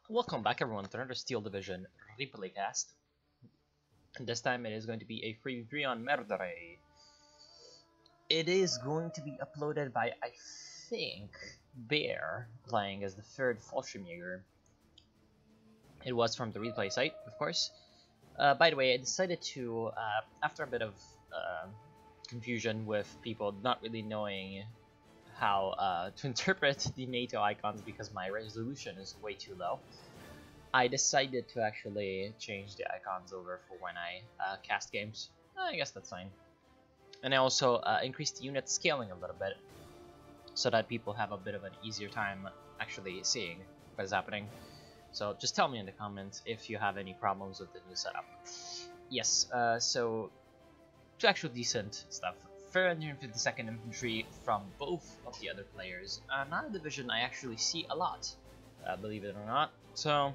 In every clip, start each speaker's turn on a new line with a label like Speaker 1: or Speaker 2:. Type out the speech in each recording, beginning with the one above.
Speaker 1: Welcome back everyone to another Steel Division replay cast. This time it is going to be a 3v3 on Merdere. It is going to be uploaded by, I think, Bear, playing as the third Fallschirmjäger. It was from the replay site, of course. By the way, I decided to, after a bit of confusion with people not really knowing how to interpret the NATO icons because my resolution is way too low, I decided to actually change the icons over for when I cast games. I guess that's fine. And I also increased the unit scaling a little bit so that people have a bit of an easier time actually seeing what is happening. So just tell me in the comments if you have any problems with the new setup. Yes, so two actual decent stuff. 352nd Infantry from both of the other players. Not a division I actually see a lot, believe it or not. So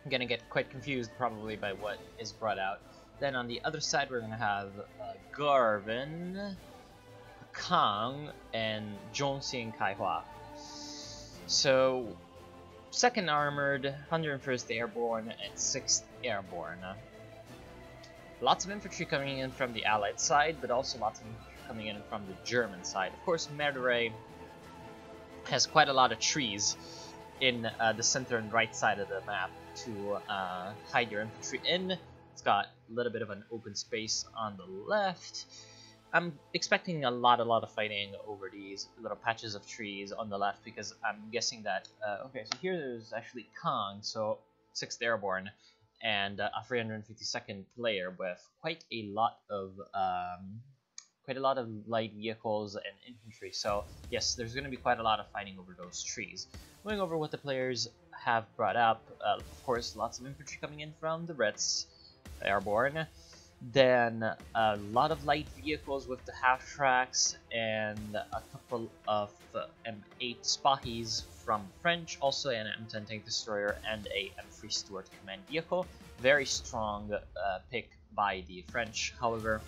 Speaker 1: I'm gonna get quite confused probably by what is brought out. Then on the other side we're gonna have Garvin, Kang, and Zhongxi and Kaihua. So 2nd Armored, 101st Airborne, and 6th Airborne. Lots of infantry coming in from the Allied side, but also lots of infantry coming in from the German side. Of course, Merdere has quite a lot of trees in the center and right side of the map to hide your infantry in. It's got a little bit of an open space on the left. I'm expecting a lot of fighting over these little patches of trees on the left because I'm guessing that okay, so here there's actually Kang, so 6th Airborne, and a 352nd player with quite a lot of light vehicles and infantry. So yes, there's going to be quite a lot of fighting over those trees. Going over what the players have brought up, of course, lots of infantry coming in from the Ritz Airborne. Then a lot of light vehicles with the half tracks and a couple of M8 Spahis from French, also an M10 tank destroyer and a M3 Stuart command vehicle. Very strong pick by the French. However,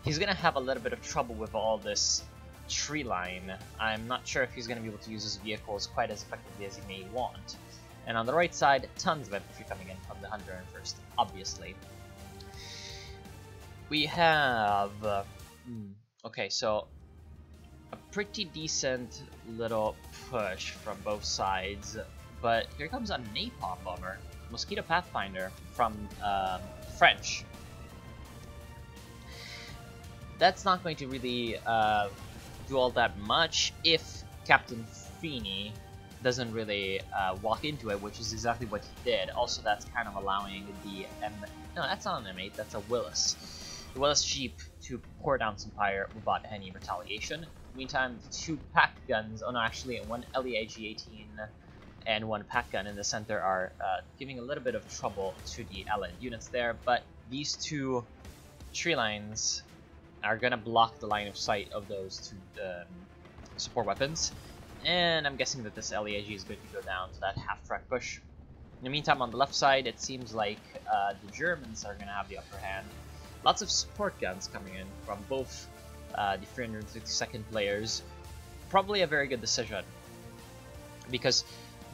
Speaker 1: he's gonna have a little bit of trouble with all this tree line. I'm not sure if he's gonna be able to use his vehicles quite as effectively as he may want. And on the right side, tons of infantry coming in from the 101st, obviously. We have okay, so a pretty decent little push from both sides, but here comes a napalm bomber, Mosquito Pathfinder from French. That's not going to really do all that much if Captain Feeney doesn't really walk into it, which is exactly what he did. Also, that's kind of allowing the no, that's not an M8, that's a Willis. The Willis Jeep to pour down some fire without any retaliation. Meantime, the two pack guns, oh no, actually one LEAG-18 and one pack gun in the center are giving a little bit of trouble to the Allied units there, but these two tree lines are gonna block the line of sight of those two support weapons, and I'm guessing that this LEAG is going to go down to that half-track push. In the meantime, on the left side, it seems like the Germans are gonna have the upper hand. Lots of support guns coming in from both the 352nd players. Probably a very good decision, because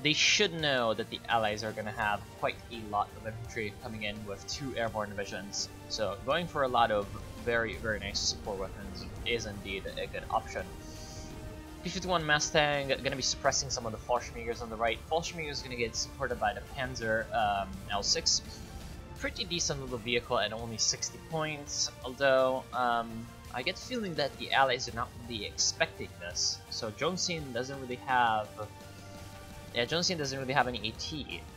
Speaker 1: they should know that the Allies are going to have quite a lot of infantry coming in with two airborne divisions. So going for a lot of very nice support weapons is indeed a good option. P-51 Mustang going to be suppressing some of the Fallschirmjägers on the right. Fallschirmjäger is going to get supported by the Panzer L6. Pretty decent little vehicle at only 60 points, although I get the feeling that the Allies are not really expecting this. So Zhongxi doesn't really have any AT.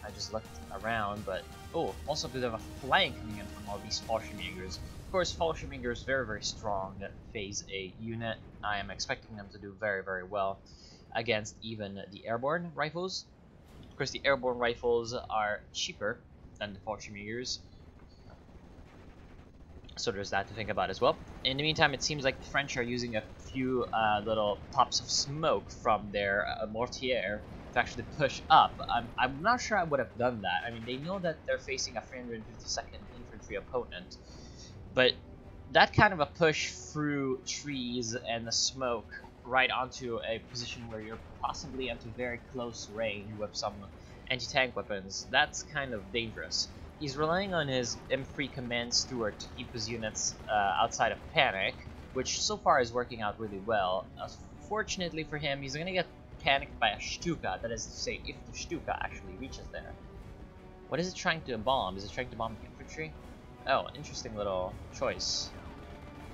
Speaker 1: I just looked around, but oh, also a bit of a flank coming in from all these Fallschirmjägers. Of course, Fallschirmjäger is very strong Phase A unit. I am expecting them to do very well against even the airborne rifles. Of course, the airborne rifles are cheaper than the Fallschirmjägers, so there's that to think about as well. In the meantime, it seems like the French are using a few little pops of smoke from their mortier to actually push up. I'm not sure I would have done that. I mean, they know that they're facing a 352nd infantry opponent, but that kind of a push through trees and the smoke right onto a position where you're possibly into very close range with some anti-tank weapons, that's kind of dangerous. He's relying on his M3 command steward to keep his units outside of panic, which so far is working out really well. Fortunately for him, he's going to get panicked by a Stuka, that is to say, if the Stuka actually reaches there. What is it trying to bomb? Is it trying to bomb the infantry? Oh, interesting little choice.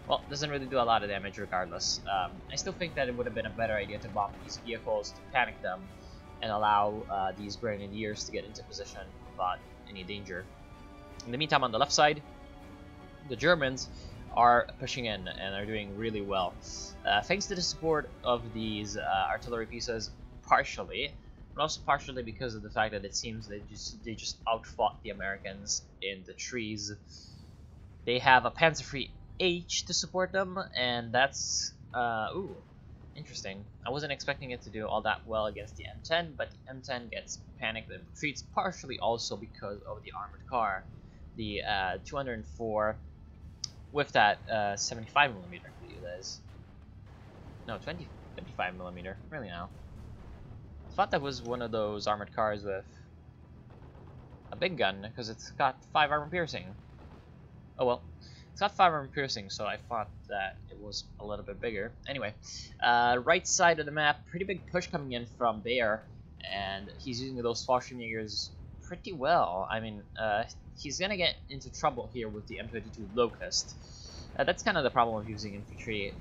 Speaker 1: Well, doesn't really do a lot of damage regardless. I still think that it would have been a better idea to bomb these vehicles to panic them and allow these grenadiers to get into position without any danger. In the meantime, on the left side, the Germans are pushing in and are doing really well. Thanks to the support of these artillery pieces, partially, but also partially because of the fact that it seems they just outfought the Americans in the trees. They have a Panzerfree H to support them, and that's ooh, interesting. I wasn't expecting it to do all that well against the M10, but the M10 gets panicked and retreats, partially also because of the armored car, the 204 with that 75mm, I believe that is. No, 25mm. Really now. I thought that was one of those armored cars with a big gun, because it's got 5 armor piercing. Oh well. It's got 5 armor piercing, so I thought that it was a little bit bigger. Anyway, right side of the map, pretty big push coming in from Bayer, and he's using those Fallschirmjägers pretty well. I mean, he's gonna get into trouble here with the M22 Locust. That's kind of the problem with using infantry.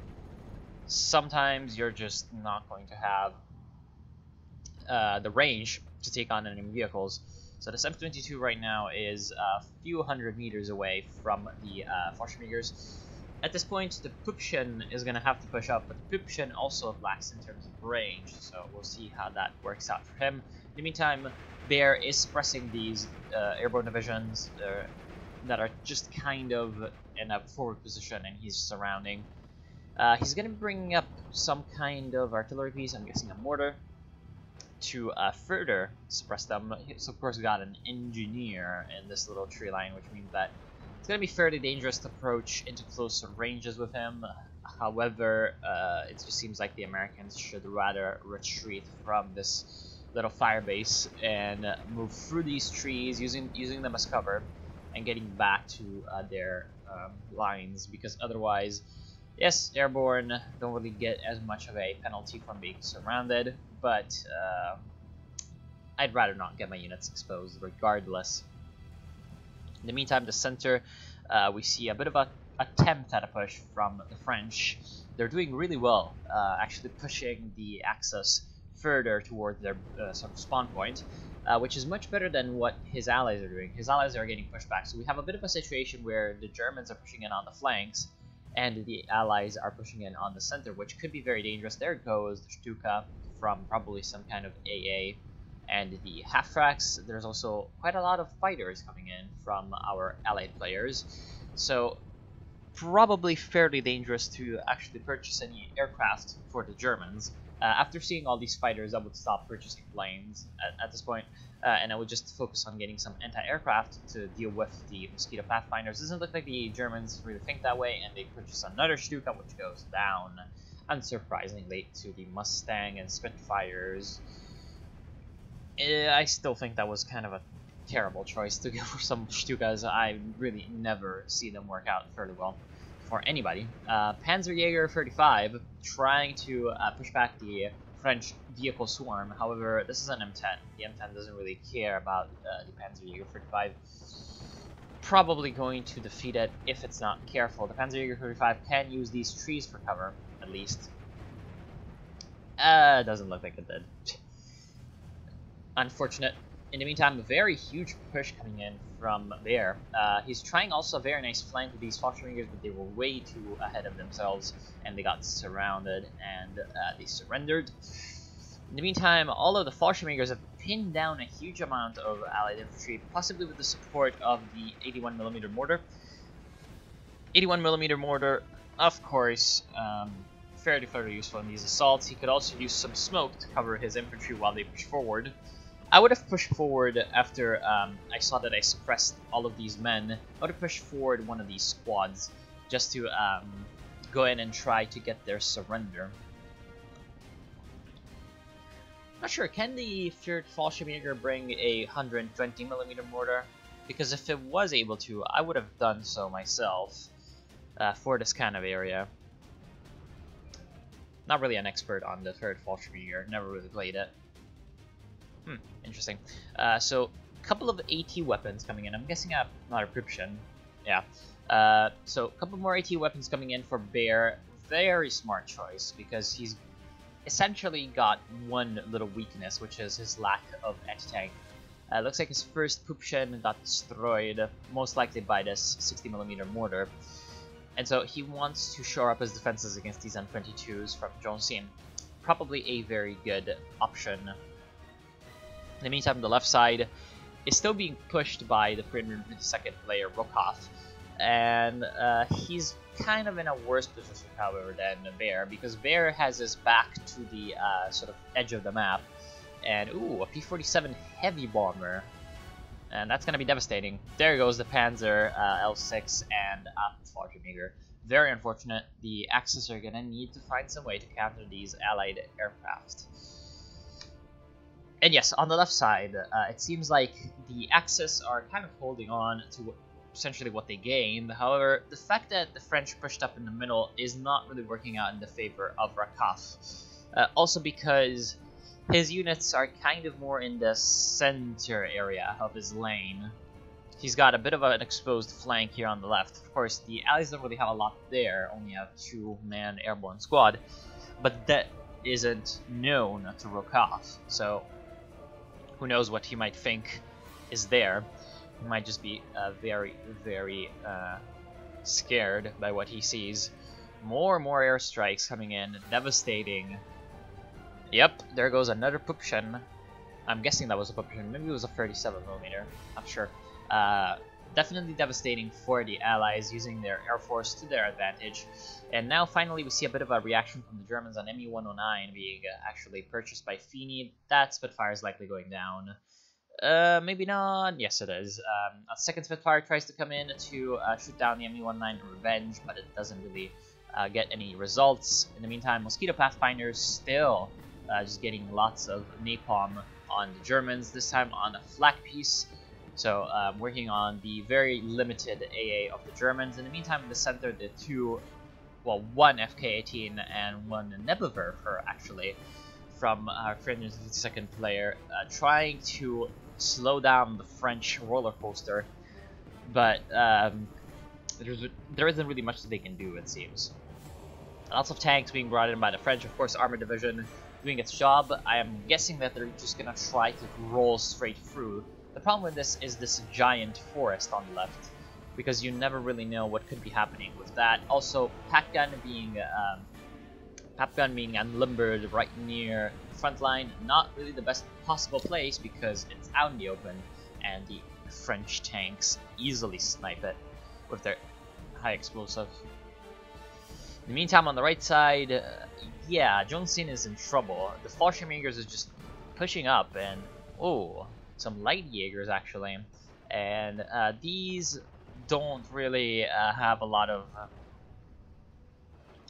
Speaker 1: Sometimes you're just not going to have the range to take on enemy vehicles. So this M22 right now is a few hundred meters away from the Fallschirmjägers. At this point, the Püppchen is going to have to push up, but the Püppchen also lacks in terms of range, so we'll see how that works out for him. In the meantime, Bayer is suppressing these airborne divisions that are just kind of in a forward position, and he's surrounding. He's going to be bringing up some kind of artillery piece, I'm guessing a mortar, to further suppress them. So of course we got an engineer in this little tree line, which means that it's going to be fairly dangerous to approach into closer ranges with him. However, it just seems like the Americans should rather retreat from this little fire base and move through these trees, using them as cover, and getting back to their lines, because otherwise, yes, airborne don't really get as much of a penalty from being surrounded, but I'd rather not get my units exposed regardless. In the meantime, the center, we see a bit of an attempt at a push from the French. They're doing really well, actually pushing the Axis further toward their sort of spawn point, which is much better than what his allies are doing. His allies are getting pushed back, so we have a bit of a situation where the Germans are pushing in on the flanks, and the allies are pushing in on the center, which could be very dangerous. There goes the Stuka from probably some kind of AA, and the half-tracks. There's also quite a lot of fighters coming in from our allied players, so probably fairly dangerous to actually purchase any aircraft for the Germans. After seeing all these fighters, I would stop purchasing planes at this point, and I would just focus on getting some anti-aircraft to deal with the Mosquito Pathfinders. Doesn't look like the Germans really think that way, and they purchase another Stuka, which goes down, unsurprisingly, to the Mustang and Spitfires. I still think that was kind of a terrible choice to go for some Stukas. I really never see them work out fairly well for anybody. Panzerjäger 35 trying to push back the French vehicle swarm. However, this is an M10. The M10 doesn't really care about the Panzerjäger 35. Probably going to defeat it if it's not careful. The Panzerjäger 35 can use these trees for cover, at least. Doesn't look like it did. Unfortunate. In the meantime, a very huge push coming in from there. He's trying also a very nice flank with these Fallschirmjägers, but they were way too ahead of themselves, and they got surrounded, and they surrendered. In the meantime, all of the Fallschirmjägers have pinned down a huge amount of allied infantry, possibly with the support of the 81mm mortar. 81mm mortar, of course, fairly useful in these assaults. He could also use some smoke to cover his infantry while they push forward. I would have pushed forward after I saw that I suppressed all of these men. I would have pushed forward one of these squads just to go in and try to get their surrender. Not sure, can the 3rd Fallschirmjäger bring a 120mm mortar? Because if it was able to, I would have done so myself for this kind of area. Not really an expert on the 3rd Fallschirmjäger, never really played it. Interesting. So, a couple of AT weapons coming in. I'm guessing not a Pripshin. Yeah. So, a couple more AT weapons coming in for Bear. Very smart choice, because he's essentially got one little weakness, which is his lack of anti-tank. Looks like his first Pripshin got destroyed, most likely by this 60mm mortar. And so he wants to shore up his defenses against these M22s from Jongsin. Probably a very good option. In the meantime, the left side is still being pushed by the 352nd player, Rokov. And he's kind of in a worse position, however, than Bear, because Bear has his back to the sort of edge of the map. And, ooh, a P-47 heavy bomber. And that's going to be devastating. There goes the Panzer L6 and Fallschirmjäger. Very unfortunate. The Axis are going to need to find some way to counter these allied aircraft. And yes, on the left side, it seems like the Axis are kind of holding on to essentially what they gained. However, the fact that the French pushed up in the middle is not really working out in the favor of Rakov. Also because his units are kind of more in the center area of his lane. He's got a bit of an exposed flank here on the left. Of course, the Allies don't really have a lot there, only a 2-man airborne squad, but that isn't known to Rokov, so who knows what he might think is there. He might just be very, very scared by what he sees. More and more airstrikes coming in, devastating. Yep, there goes another Pripshin. I'm guessing that was a Pripshin. Maybe it was a 37mm. Not sure. Definitely devastating for the Allies, using their air force to their advantage. And now finally we see a bit of a reaction from the Germans on Me-109 being actually purchased by Feeney. That Spitfire is likely going down. Maybe not. Yes, it is. A second Spitfire tries to come in to shoot down the Me-109 Revenge, but it doesn't really get any results. In the meantime, Mosquito Pathfinder's still just getting lots of napalm on the Germans, this time on a flak piece. So working on the very limited AA of the Germans. In the meantime, in the center, the one FK-18 and one Nebelwerfer actually from our 352nd player, trying to slow down the French roller coaster, but there isn't really much that they can do, it seems. Lots of tanks being brought in by the French, of course, Armored Division doing its job. I am guessing that they're just gonna try to roll straight through. The problem with this is this giant forest on the left, because you never really know what could be happening with that. Also, Pack Gun being unlimbered right near the front line, not really the best possible place because it's out in the open, and the French tanks easily snipe it with their high explosive. In the meantime, on the right side, yeah, Jongsin is in trouble. The Fallschirmjägers is just pushing up, and oh, some light Jaegers actually, and these don't really have a lot of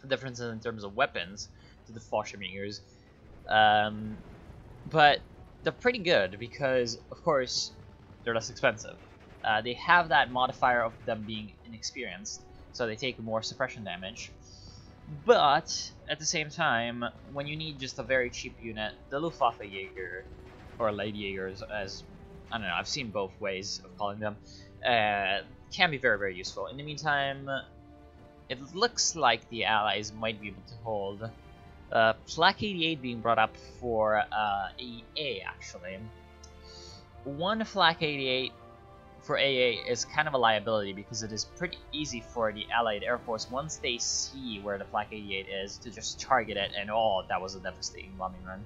Speaker 1: differences in terms of weapons to the Fallschirmjägers, but they're pretty good because, of course, they're less expensive. They have that modifier of them being inexperienced, so they take more suppression damage. But at the same time, when you need just a very cheap unit, the Luftwaffe Jaeger, or light Jaegers, as I don't know, I've seen both ways of calling them, can be very, very useful. In the meantime, it looks like the Allies might be able to hold. Flak 88 being brought up for AA, actually. One Flak 88 for AA is kind of a liability because it is pretty easy for the Allied Air Force, once they see where the Flak 88 is, to just target it, and oh, that was a devastating bombing run.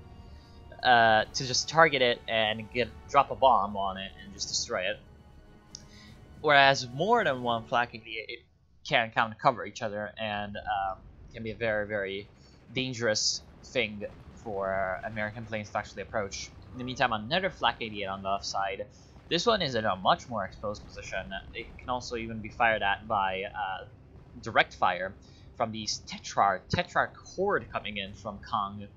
Speaker 1: To just target it and drop a bomb on it and just destroy it. Whereas more than one Flak 88 can kind of cover each other and can be a very, very dangerous thing for American planes to actually approach. In the meantime, another Flak 88 on the left side. This one is in a much more exposed position. It can also even be fired at by direct fire from these Tetrarch Horde coming in from Kong.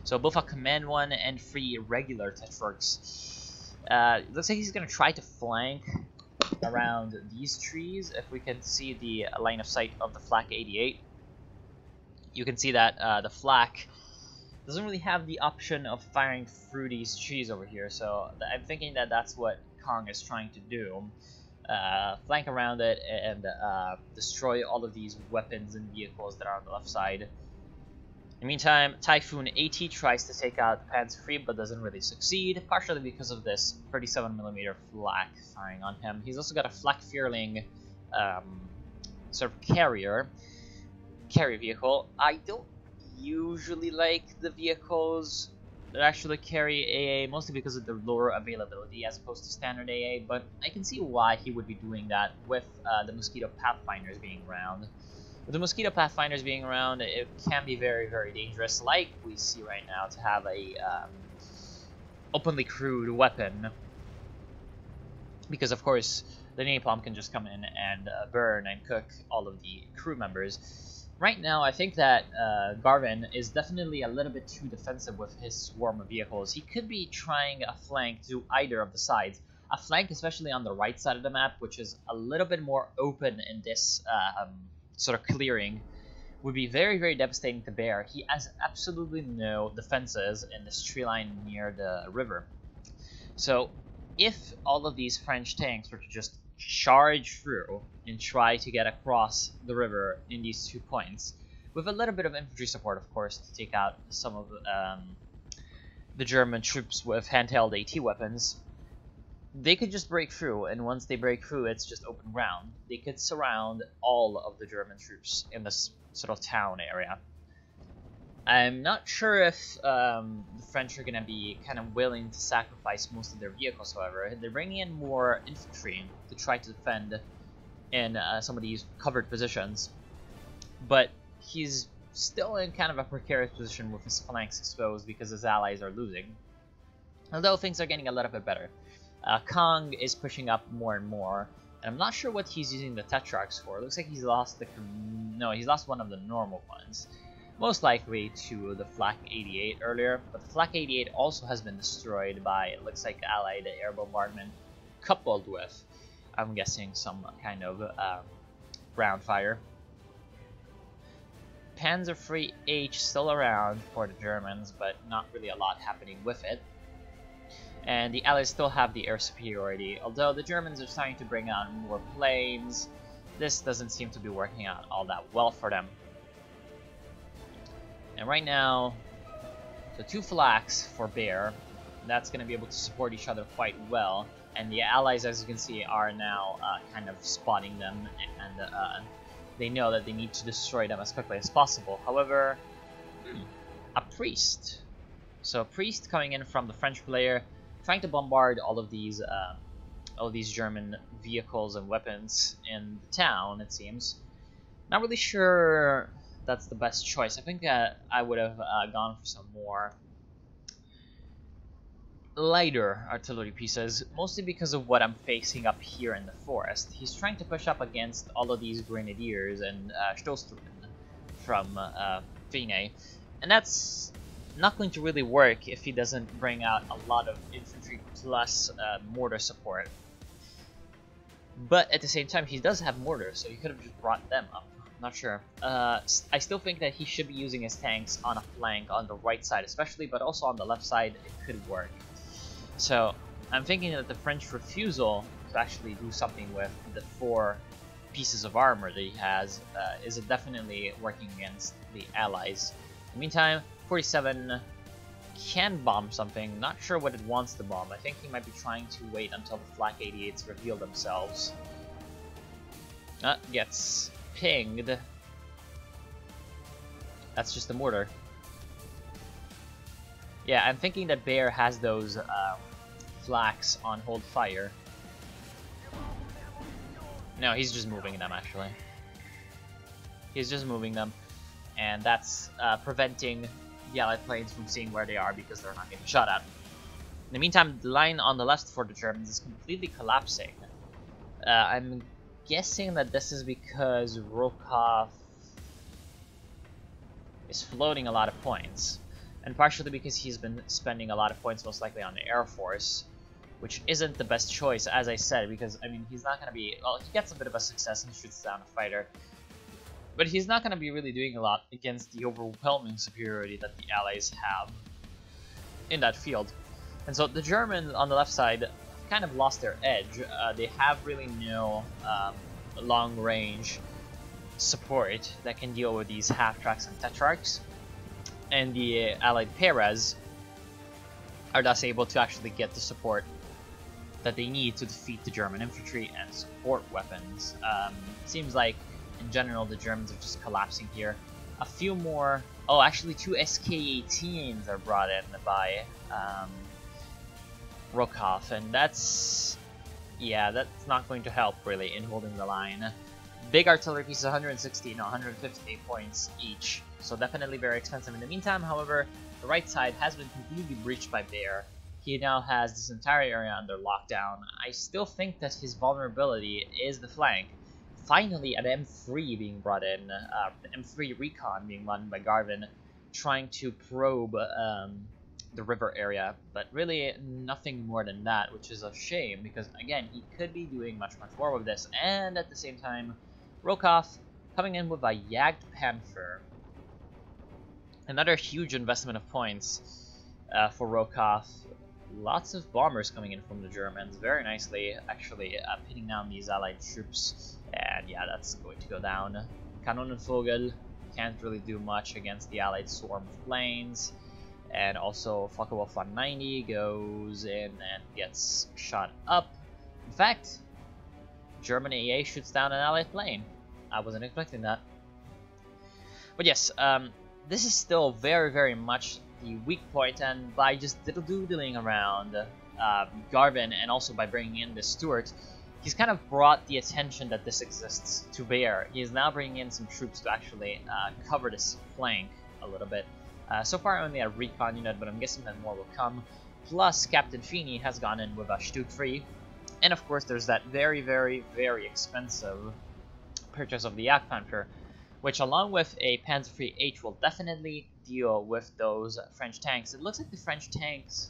Speaker 1: So both a command one and 3 regular Tetrarchs. Looks like he's going to try to flank around these trees. If we can see the line of sight of the Flak 88, you can see that the Flak doesn't really have the option of firing through these trees over here, so I'm thinking that that's what Kong is trying to do. Flank around it and destroy all of these weapons and vehicles that are on the left side. In the meantime, Typhoon AT tries to take out Panzer III but doesn't really succeed, partially because of this 37mm flak firing on him. He's also got a Flak Fearling sort of carrier vehicle. I don't usually like the vehicles that actually carry AA, mostly because of the lower availability as opposed to standard AA, but I can see why he would be doing that with the Mosquito Pathfinders being around. With the Mosquito Pathfinders being around, it can be very, very dangerous, like we see right now, to have a openly crewed weapon. Because, of course, the napalm can just come in and burn and cook all of the crew members. Right now, I think that Garvin is definitely a little bit too defensive with his swarm of vehicles. He could be trying a flank to either of the sides. A flank, especially on the right side of the map, which is a little bit more open in this sort of clearing, would be very, very devastating to Bear. He has absolutely no defenses in this tree line near the river. So if all of these French tanks were to just charge through and try to get across the river in these 2 points, with a little bit of infantry support, of course, to take out some of the German troops with handheld AT weapons, they could just break through, and once they break through, it's just open ground. They could surround all of the German troops in this sort of town area. I'm not sure if the French are going to be kind of willing to sacrifice most of their vehicles, however. They're bringing in more infantry to try to defend in some of these covered positions. But he's still in kind of a precarious position with his flanks exposed because his allies are losing. Although things are getting a little bit better. Kong is pushing up more and more, and I'm not sure what he's using the Tetrarchs for. It looks like he's lost the... No, he's lost one of the normal ones. Most likely to the Flak 88 earlier, but the Flak 88 also has been destroyed by, it looks like, Allied air bombardment, coupled with, I'm guessing, some kind of ground fire. Panzer III H still around for the Germans, but not really a lot happening with it. And the Allies still have the air superiority, although the Germans are starting to bring out more planes. This doesn't seem to be working out all that well for them. And right now, so 2 flaks for Bear. That's going to be able to support each other quite well. And the Allies, as you can see, are now kind of spotting them, and they know that they need to destroy them as quickly as possible. However, a priest. So a priest coming in from the French player, trying to bombard all of these German vehicles and weapons in the town, it seems. Not really sure that's the best choice. I think I would have gone for some more lighter artillery pieces, mostly because of what I'm facing up here in the forest. He's trying to push up against all of these grenadiers and Stoßtruppen from Fine, and that's not going to really work if he doesn't bring out a lot of infantry plus mortar support. But at the same time, he does have mortars, so he could have just brought them up. Not sure. I still think that he should be using his tanks on a flank on the right side especially, but also on the left side it could work. So I'm thinking that the French refusal to actually do something with the 4 pieces of armor that he has is definitely working against the Allies. In the meantime, 47 can bomb something. Not sure what it wants to bomb. I think he might be trying to wait until the Flak 88s reveal themselves. Gets pinged. That's just a mortar. Yeah, I'm thinking that Bear has those flaks on hold fire. No, he's just moving them, actually. He's just moving them, and that's preventing the Allied planes from seeing where they are because they're not getting shot at. In the meantime, the line on the left for the Germans is completely collapsing. I'm guessing that this is because Rokov is floating a lot of points. and partially because he's been spending a lot of points most likely on the Air Force, which isn't the best choice, as I said, because, I mean, he's not going to be... Well, he gets a bit of a success and shoots down a fighter, but he's not going to be really doing a lot against the overwhelming superiority that the Allies have in that field. And so the Germans on the left side kind of lost their edge. They have really no long-range support that can deal with these half-tracks and tetrarchs, and the Allied Perez are thus able to actually get the support that they need to defeat the German infantry and support weapons. Seems like, in general, the Germans are just collapsing here. A few more... Oh, actually 2 SK-18s are brought in by Rokov, and that's... yeah, that's not going to help, really, in holding the line. Big artillery pieces, 160, no, 150 points each, so definitely very expensive. In the meantime, however, the right side has been completely breached by Bear. He now has this entire area under lockdown. I still think that his vulnerability is the flank. Finally, an M3 being brought in, M3 Recon being run by Garvin, trying to probe the river area, but really nothing more than that, which is a shame, because again, he could be doing much more with this, and at the same time, Rokov coming in with a Jagdpanther. Another huge investment of points for Rokov. Lots of bombers coming in from the Germans, very nicely, actually, pinning down these Allied troops, and yeah, that's going to go down. Kanonenvogel can't really do much against the Allied swarm of planes, and also Focke-Wulf 190 goes in and gets shot up. In fact, German AA shoots down an Allied plane. I wasn't expecting that. But yes, this is still very much the weak point, and by just diddle-doodling around Garvin, and also by bringing in the Stuart, he's kind of brought the attention that this exists to bear. He is now bringing in some troops to actually cover this flank a little bit. So far only a recon unit, but I'm guessing that more will come. Plus, Captain Feeney has gone in with a Stuttgart, and of course there's that very expensive purchase of the Jagdpanther, which along with a Panzer H will definitely deal with those French tanks. It looks like the French tanks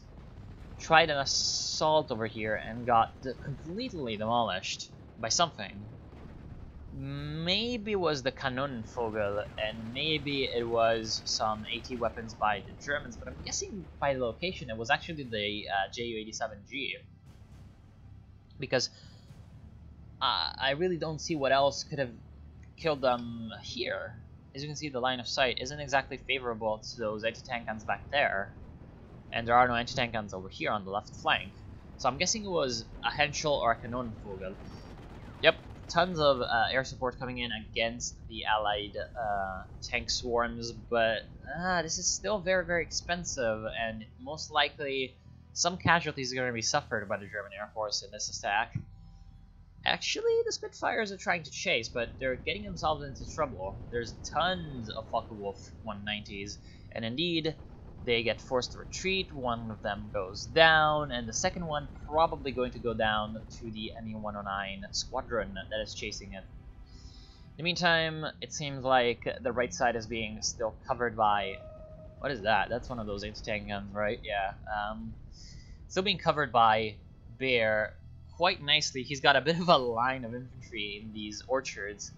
Speaker 1: tried an assault over here and got completely demolished by something. Maybe it was the Kanonenvogel, and maybe it was some AT weapons by the Germans, but I'm guessing by the location it was actually the Ju-87G. Because I really don't see what else could have killed them here. As you can see, the line of sight isn't exactly favorable to those anti-tank guns back there, and there are no anti-tank guns over here on the left flank. So I'm guessing it was a Henschel or a Kanonenvogel. Yep, tons of air support coming in against the Allied tank swarms, but this is still very expensive, and most likely some casualties are going to be suffered by the German Air Force in this attack. Actually, the Spitfires are trying to chase, but they're getting themselves into trouble. There's tons of Focke-Wulf 190s, and indeed, they get forced to retreat. One of them goes down, and the second one probably going to go down to the ME-109 squadron that is chasing it. In the meantime, it seems like the right side is being still covered by... What is that? That's one of those anti-tank guns, right? Yeah. Still being covered by Bear quite nicely. He's got a bit of a line of infantry in these orchards,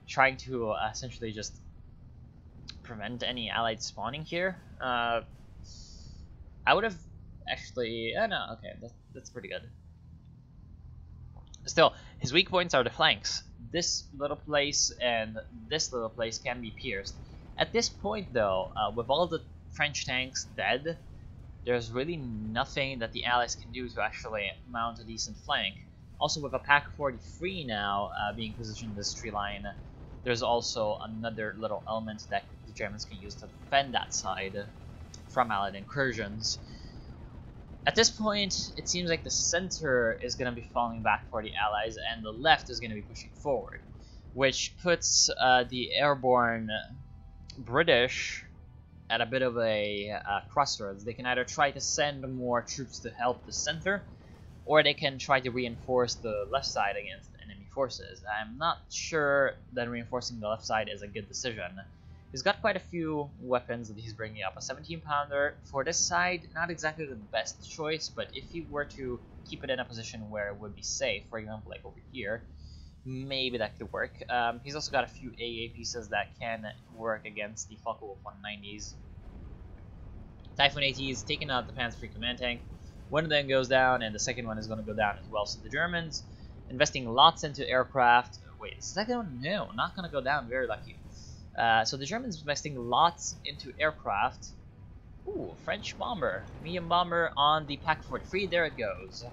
Speaker 1: trying to essentially just prevent any Allied spawning here. I would have actually... no, okay, that's pretty good. Still, his weak points are the flanks. This little place and this little place can be pierced. At this point, though, with all the French tanks dead, there's really nothing that the Allies can do to actually mount a decent flank. Also, with a Pak-43 now being positioned in this tree line, there's also another little element that the Germans can use to defend that side from Allied incursions. At this point, it seems like the center is going to be falling back for the Allies, and the left is going to be pushing forward, which puts the airborne British at a bit of a crossroads. They can either try to send more troops to help the center, or they can try to reinforce the left side against enemy forces. I'm not sure that reinforcing the left side is a good decision. He's got quite a few weapons that he's bringing up. A 17-pounder for this side, not exactly the best choice, but if he were to keep it in a position where it would be safe, for example, like over here, maybe that could work. He's also got a few AA pieces that can work against the Focke-Wulf 190s. Typhoon ATs taking out the Panzer III command tank. One of them goes down, and the second one is going to go down as well. So the Germans investing lots into aircraft. Wait, the second one? No, not going to go down. Very lucky. So the Germans investing lots into aircraft. Ooh, French bomber. Medium bomber on the Pack 43. There it goes.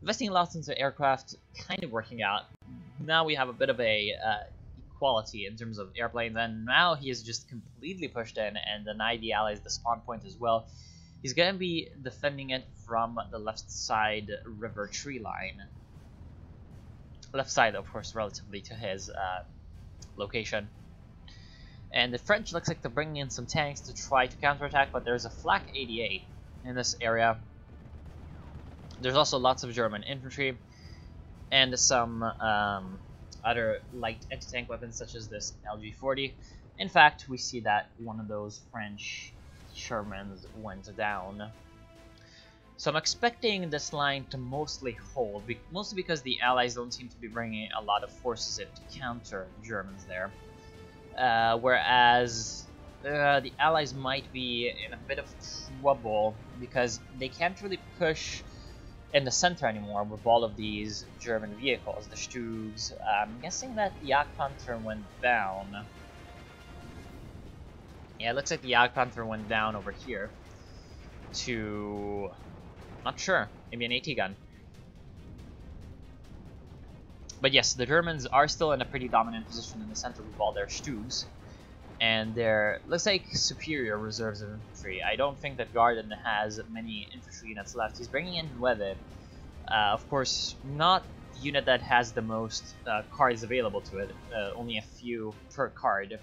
Speaker 1: Investing lots into aircraft, kind of working out. Now we have a bit of a equality in terms of airplanes, and now he is just completely pushed in and denied the Allies the spawn point as well. He's going to be defending it from the left side river tree line. Left side, of course, relatively to his location. And the French looks like they're bringing in some tanks to try to counterattack, but there's a Flak 88 in this area. There's also lots of German infantry and some other light anti-tank weapons such as this LG-40. In fact, we see that one of those French Shermans went down. So I'm expecting this line to mostly hold, mostly because the Allies don't seem to be bringing a lot of forces in to counter the Germans there. Whereas the Allies might be in a bit of trouble because they can't really push in the center anymore with all of these German vehicles, the Stugs. I'm guessing that the Jagdpanther went down. Yeah, it looks like the Jagdpanther went down over here to... not sure, maybe an AT gun. But yes, the Germans are still in a pretty dominant position in the center with all their Stugs. And their, looks like, superior reserves of infantry. I don't think that Garden has many infantry units left. He's bringing in Nueve. Of course, not the unit that has the most cards available to it. Only a few per card.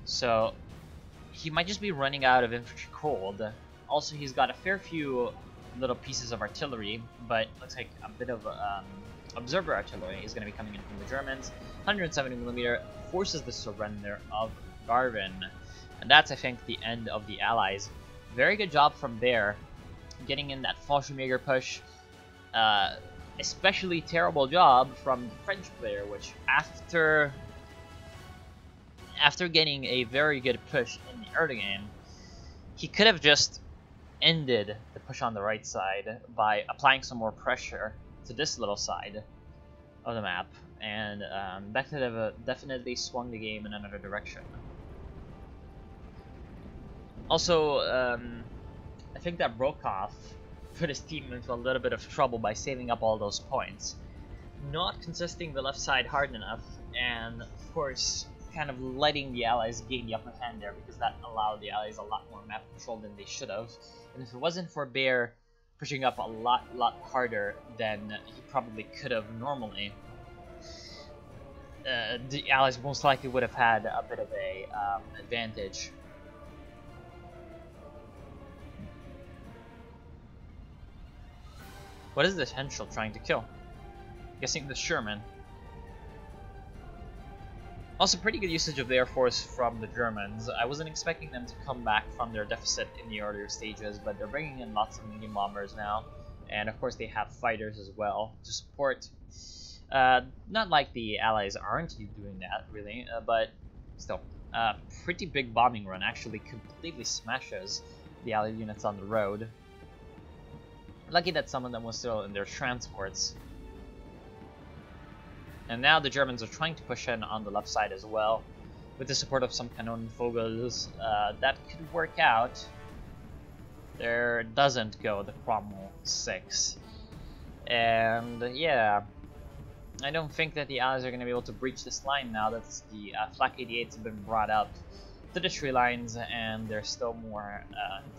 Speaker 1: So, he might just be running out of infantry cold. Also, he's got a fair few little pieces of artillery, but looks like a bit of observer artillery is going to be coming in from the Germans. 170mm forces the surrender of Garvin, and that's, I think, the end of the Allies. Very good job from there, getting in that Fallschirmjäger push. Especially terrible job from the French player, which after getting a very good push in the early game, he could have just ended the push on the right side by applying some more pressure to this little side of the map, and that could have definitely swung the game in another direction. Also, I think that Brokoff put his team into a little bit of trouble by saving up all those points, not contesting the left side hard enough, and of course kind of letting the Allies gain the upper hand there, because that allowed the Allies a lot more map control than they should have. And if it wasn't for Bear pushing up a lot harder than he probably could have normally, the Allies most likely would have had a bit of a advantage. What is this Henschel trying to kill? Guessing the Sherman. Also, pretty good usage of the Air Force from the Germans. I wasn't expecting them to come back from their deficit in the earlier stages, but they're bringing in lots of medium bombers now. And of course they have fighters as well to support. Not like the Allies aren't doing that, really, but still. Pretty big bombing run, actually completely smashes the Allied units on the road. Lucky that some of them were still in their transports. And now the Germans are trying to push in on the left side as well, with the support of some Kanonenvogels. That could work out. There doesn't go the Cromwell 6. And yeah, I don't think that the Allies are going to be able to breach this line now that the Flak 88s have been brought up to the tree lines, and there's still more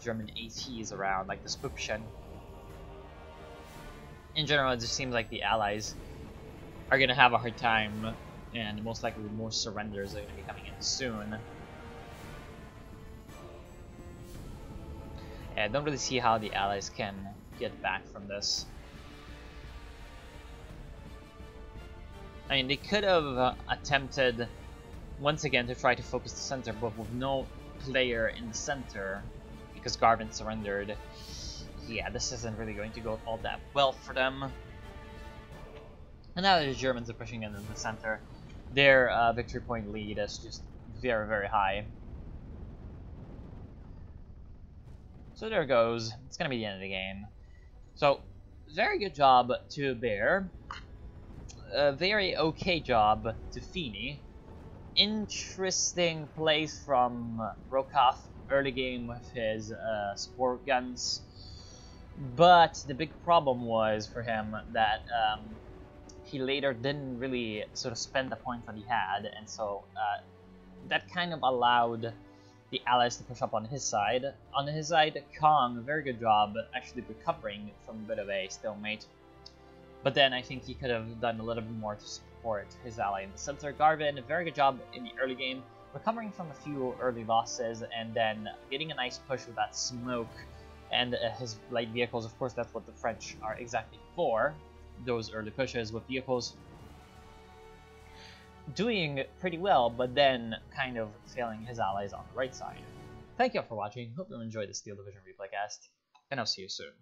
Speaker 1: German ATs around, like the Spupchen. In general, it just seems like the Allies are going to have a hard time, and most likely more surrenders are going to be coming in soon. Yeah, I don't really see how the Allies can get back from this. I mean, they could have attempted once again to try to focus the center, but with no player in the center because Garvin surrendered. Yeah, this isn't really going to go all that well for them. And now that the Germans are pushing in the center, their victory point lead is just very, very high. So there it goes. It's gonna be the end of the game. So, very good job to Bear. A very okay job to Feeney. Interesting plays from Rokoff early game with his support guns. But the big problem was for him that he later didn't really sort of spend the points that he had, and so that kind of allowed the Allies to push up on his side. On his side, Kong, very good job actually recovering from a bit of a stalemate. But then I think he could have done a little bit more to support his ally in the center. Garvin, very good job in the early game, recovering from a few early losses, and then getting a nice push with that smoke and his light vehicles. Of course, that's what the French are exactly for, those early pushes with vehicles. Doing pretty well, but then kind of failing his allies on the right side. Thank you all for watching, hope you enjoyed the Steel Division replaycast, and I'll see you soon.